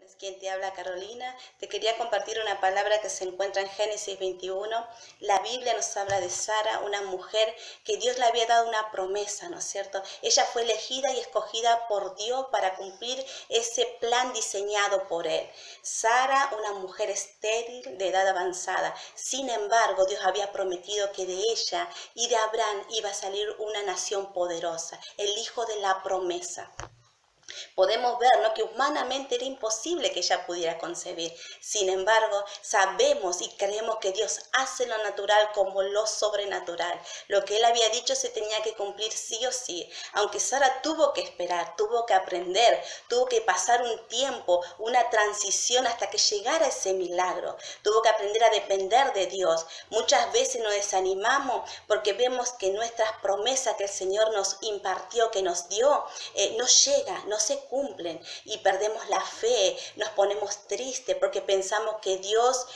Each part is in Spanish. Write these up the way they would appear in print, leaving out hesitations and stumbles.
Es quien te habla, Carolina. Te quería compartir una palabra que se encuentra en Génesis 21. La Biblia nos habla de Sara, una mujer que Dios le había dado una promesa, ¿no es cierto? Ella fue elegida y escogida por Dios para cumplir ese plan diseñado por Él. Sara, una mujer estéril de edad avanzada. Sin embargo, Dios había prometido que de ella y de Abraham iba a salir una nación poderosa, el hijo de la promesa. Podemos ver, ¿no?, que humanamente era imposible que ella pudiera concebir. Sin embargo, sabemos y creemos que Dios hace lo natural como lo sobrenatural. Lo que Él había dicho se tenía que cumplir sí o sí. Aunque Sara tuvo que esperar, tuvo que aprender, tuvo que pasar un tiempo, una transición hasta que llegara ese milagro. Tuvo que aprender a depender de Dios. Muchas veces nos desanimamos porque vemos que nuestras promesas que el Señor nos impartió, que nos dio, no llegan, no se cumplen y perdemos la fe, nos ponemos tristes porque pensamos que Dios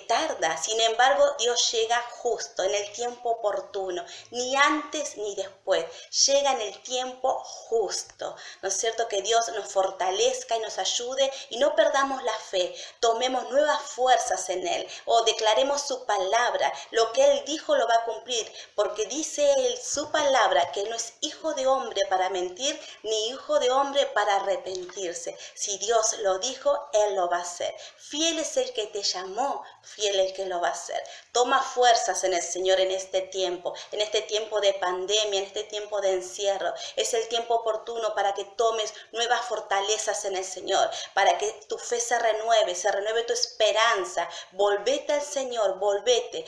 tarda. Sin embargo, Dios llega justo, en el tiempo oportuno, ni antes ni después, llega en el tiempo justo. ¿No es cierto? Que Dios nos fortalezca y nos ayude y no perdamos la fe, tomemos nuevas fuerzas en Él o declaremos su palabra. Lo que Él dijo lo va a cumplir, porque dice Él, su palabra, que no es hijo de hombre para mentir, ni hijo de hombre para arrepentirse. Si Dios lo dijo, Él lo va a hacer. Fiel es el que te llamó, fiel el que lo va a hacer. Toma fuerzas en el Señor en este tiempo de pandemia, en este tiempo de encierro. Es el tiempo oportuno para que tomes nuevas fortalezas en el Señor, para que tu fe se renueve tu esperanza. Volvete al Señor, volvete.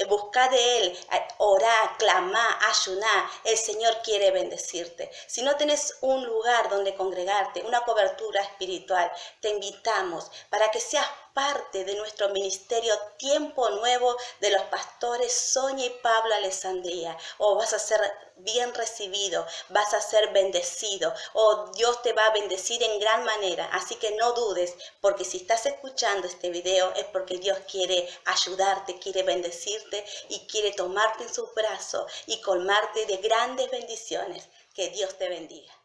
Busca de Él, orá, clamá, ayuná. El Señor quiere bendecirte. Si no tenés un lugar donde congregarte, una cobertura espiritual, te invitamos para que seas parte de nuestro ministerio Tiempo Nuevo de los pastores Sonia y Pablo Alessandría. Vas a ser bien recibido, vas a ser bendecido, Dios te va a bendecir en gran manera. Así que no dudes, porque si estás escuchando este video es porque Dios quiere ayudarte, quiere bendecirte y quiere tomarte en sus brazos y colmarte de grandes bendiciones. Que Dios te bendiga.